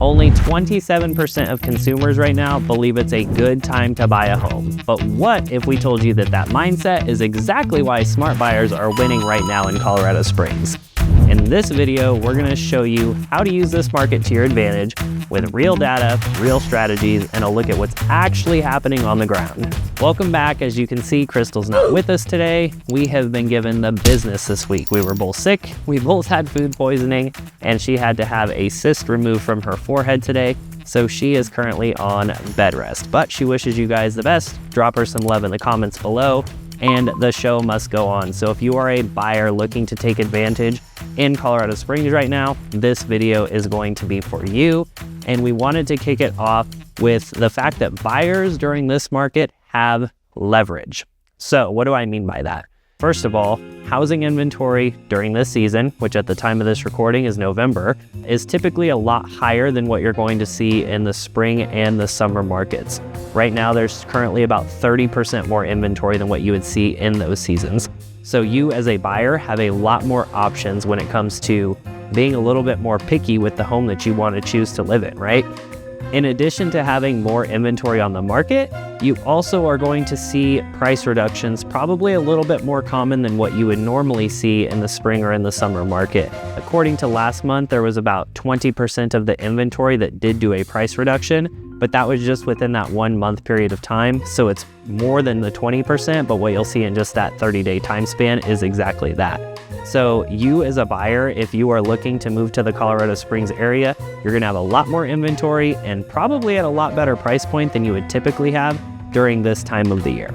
Only 27% of consumers right now believe it's a good time to buy a home. But what if we told you that that mindset is exactly why smart buyers are winning right now in Colorado Springs? In this video, we're going to show you how to use this market to your advantage with real data, real strategies, and a look at what's actually happening on the ground. Welcome back. As you can see, Crystal's not with us today. We have been given the business this week. We were both sick, we both had food poisoning, and she had to have a cyst removed from her forehead today. So she is currently on bed rest, but she wishes you guys the best. Drop her some love in the comments below, and the show must go on. So if you are a buyer looking to take advantage in Colorado Springs right now, this video is going to be for you. And we wanted to kick it off with the fact that buyers during this market have leverage. So what do I mean by that? First of all, housing inventory during this season, which at the time of this recording is November, is typically a lot higher than what you're going to see in the spring and the summer markets. Right now, there's currently about 30% more inventory than what you would see in those seasons. So you as a buyer have a lot more options when it comes to being a little bit more picky with the home that you want to choose to live in, right? In addition to having more inventory on the market, you also are going to see price reductions, probably a little bit more common than what you would normally see in the spring or in the summer market. According to last month, there was about 20% of the inventory that did do a price reduction, but that was just within that 1 month period of time. So it's more than the 20%, but what you'll see in just that 30-day time span is exactly that. So you as a buyer, if you are looking to move to the Colorado Springs area, you're gonna have a lot more inventory and probably at a lot better price point than you would typically have during this time of the year.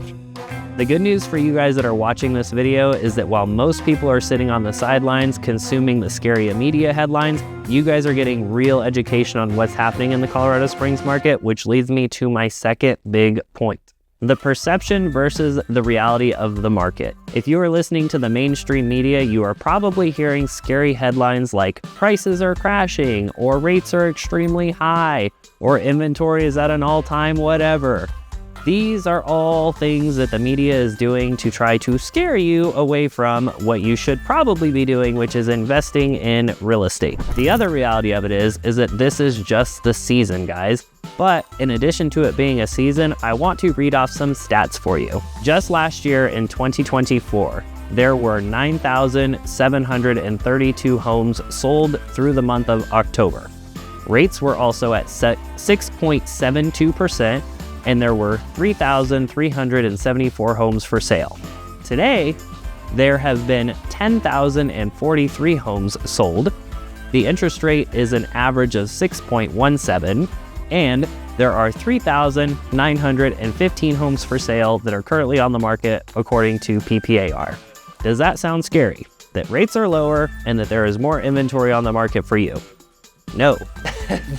The good news for you guys that are watching this video is that while most people are sitting on the sidelines consuming the scary media headlines, you guys are getting real education on what's happening in the Colorado Springs market, which leads me to my second big point. The perception versus the reality of the market. If you are listening to the mainstream media, you are probably hearing scary headlines like prices are crashing, or rates are extremely high, or inventory is at an all-time whatever. These are all things that the media is doing to try to scare you away from what you should probably be doing, which is investing in real estate. The other reality of it is that this is just the season, guys. But in addition to it being a season, I want to read off some stats for you. Just last year in 2024, there were 9,732 homes sold through the month of October. Rates were also at 6.72%, and there were 3,374 homes for sale. Today, there have been 10,043 homes sold. The interest rate is an average of 6.17%, and there are 3,915 homes for sale that are currently on the market according to PPAR. Does that sound scary? That rates are lower and that there is more inventory on the market for you? No,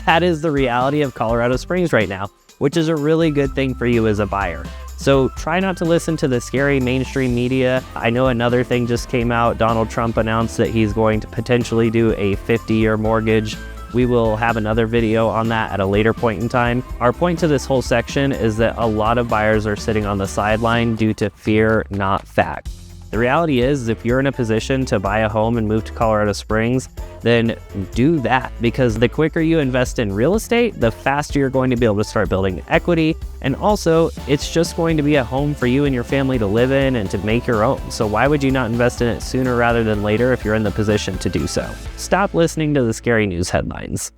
that is the reality of Colorado Springs right now, which is a really good thing for you as a buyer. So try not to listen to the scary mainstream media. I know another thing just came out. Donald Trump announced that he's going to potentially do a 50-year mortgage. We will have another video on that at a later point in time. Our point to this whole section is that a lot of buyers are sitting on the sideline due to fear, not fact. The reality is, if you're in a position to buy a home and move to Colorado Springs, then do that, because the quicker you invest in real estate, the faster you're going to be able to start building equity. And also, it's just going to be a home for you and your family to live in and to make your own. So why would you not invest in it sooner rather than later if you're in the position to do so? Stop listening to the scary news headlines.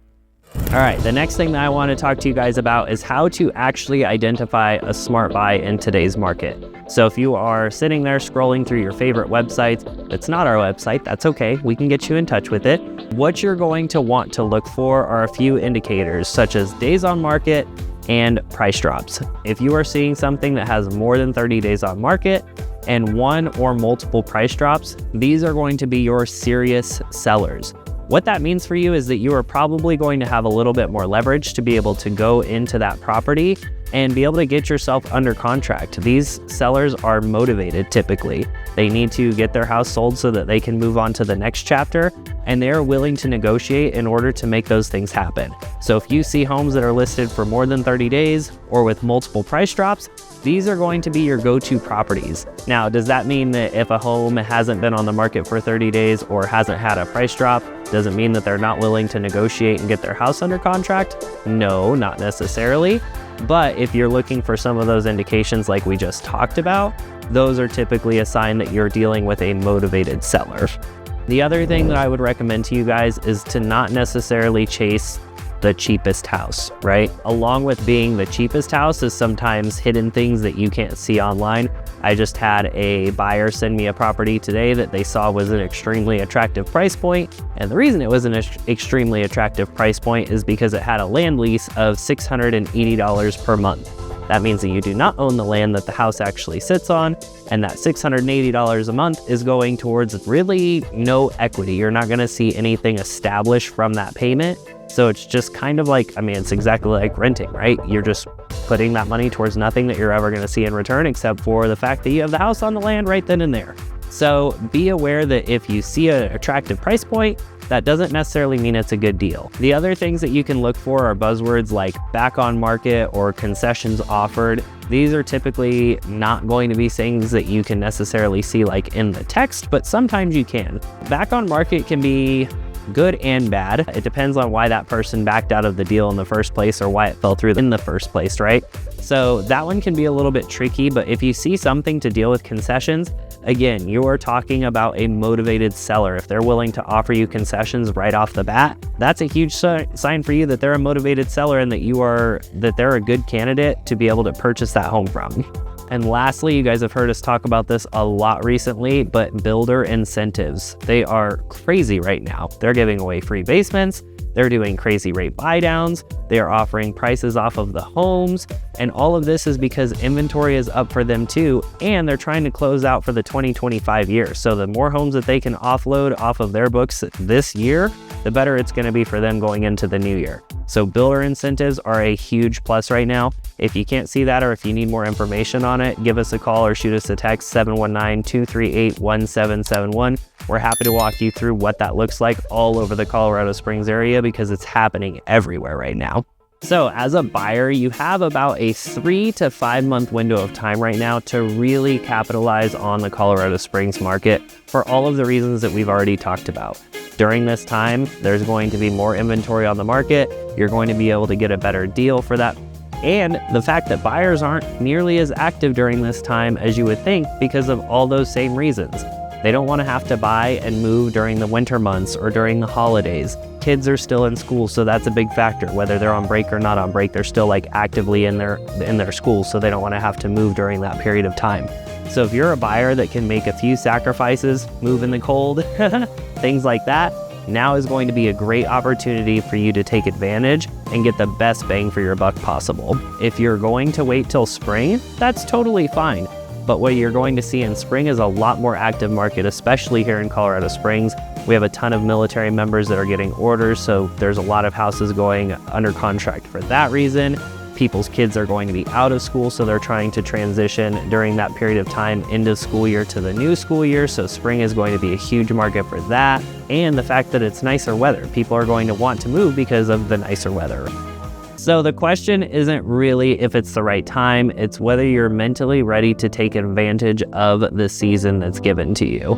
All right, the next thing that I want to talk to you guys about is how to actually identify a smart buy in today's market. So if you are sitting there scrolling through your favorite websites, it's not our website, that's okay, we can get you in touch with it. What you're going to want to look for are a few indicators, such as days on market and price drops. If you are seeing something that has more than 30 days on market and one or multiple price drops, these are going to be your serious sellers. What that means for you is that you are probably going to have a little bit more leverage to be able to go into that property and be able to get yourself under contract. These sellers are motivated typically. They need to get their house sold so that they can move on to the next chapter, and they're willing to negotiate in order to make those things happen. So if you see homes that are listed for more than 30 days or with multiple price drops, these are going to be your go-to properties. Now, does that mean that if a home hasn't been on the market for 30 days or hasn't had a price drop, doesn't mean that they're not willing to negotiate and get their house under contract? No, not necessarily. But if you're looking for some of those indications like we just talked about, those are typically a sign that you're dealing with a motivated seller. The other thing that I would recommend to you guys is to not necessarily chase the cheapest house, right? Along with being the cheapest house is sometimes hidden things that you can't see online. I just had a buyer send me a property today that they saw was an extremely attractive price point. And the reason it was an extremely attractive price point is because it had a land lease of $680 per month. That means that you do not own the land that the house actually sits on, and that $680 a month is going towards really no equity. You're not gonna see anything established from that payment. So it's just kind of like, I mean, it's exactly like renting, right? You're just putting that money towards nothing that you're ever gonna see in return, except for the fact that you have the house on the land right then and there. So be aware that if you see an attractive price point, that doesn't necessarily mean it's a good deal. The other things that you can look for are buzzwords like back on market or concessions offered. These are typically not going to be things that you can necessarily see like in the text, but sometimes you can. Back on market can be good and bad. It depends on why that person backed out of the deal in the first place or why it fell through in the first place, right? So that one can be a little bit tricky, but if you see something to deal with concessions, again, you're talking about a motivated seller. If they're willing to offer you concessions right off the bat, that's a huge sign for you that they're a motivated seller and that they're a good candidate to be able to purchase that home from. And lastly, you guys have heard us talk about this a lot recently, but builder incentives. They are crazy right now. They're giving away free basements. They're doing crazy rate buy downs. They are offering prices off of the homes. And all of this is because inventory is up for them too. And they're trying to close out for the 2025 year. So the more homes that they can offload off of their books this year, the better it's gonna be for them going into the new year. So builder incentives are a huge plus right now. If you can't see that or if you need more information on it, give us a call or shoot us a text, 719-238-1771. We're happy to walk you through what that looks like all over the Colorado Springs area because it's happening everywhere right now. So as a buyer, you have about a 3 to 5 month window of time right now to really capitalize on the Colorado Springs market for all of the reasons that we've already talked about. During this time, there's going to be more inventory on the market. You're going to be able to get a better deal for that. And the fact that buyers aren't nearly as active during this time as you would think because of all those same reasons. They don't want to have to buy and move during the winter months or during the holidays. Kids are still in school, so that's a big factor. Whether they're on break or not on break, they're still like actively in their school, so they don't want to have to move during that period of time. So if you're a buyer that can make a few sacrifices, move in the cold, things like that, now is going to be a great opportunity for you to take advantage and get the best bang for your buck possible. If you're going to wait till spring, that's totally fine. But what you're going to see in spring is a lot more active market, especially here in Colorado Springs. We have a ton of military members that are getting orders, so there's a lot of houses going under contract for that reason. People's kids are going to be out of school, so they're trying to transition during that period of time into school year to the new school year. So spring is going to be a huge market for that. And the fact that it's nicer weather. People are going to want to move because of the nicer weather. So the question isn't really if it's the right time, it's whether you're mentally ready to take advantage of the season that's given to you.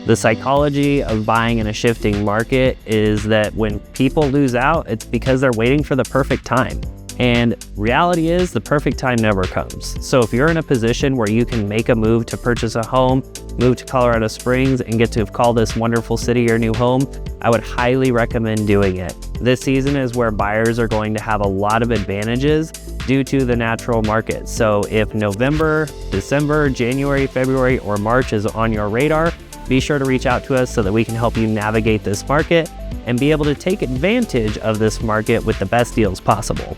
The psychology of buying in a shifting market is that when people lose out, it's because they're waiting for the perfect time. And reality is the perfect time never comes. So if you're in a position where you can make a move to purchase a home, move to Colorado Springs and get to call this wonderful city your new home, I would highly recommend doing it. This season is where buyers are going to have a lot of advantages due to the natural market. So if November, December, January, February, or March is on your radar, be sure to reach out to us so that we can help you navigate this market and be able to take advantage of this market with the best deals possible.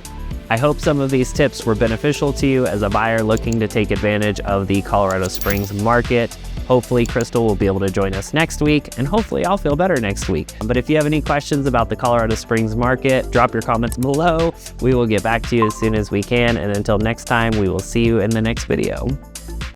I hope some of these tips were beneficial to you as a buyer looking to take advantage of the Colorado Springs market. Hopefully Crystal will be able to join us next week, and hopefully I'll feel better next week. But if you have any questions about the Colorado Springs market, drop your comments below. We will get back to you as soon as we can, and until next time, we will see you in the next video.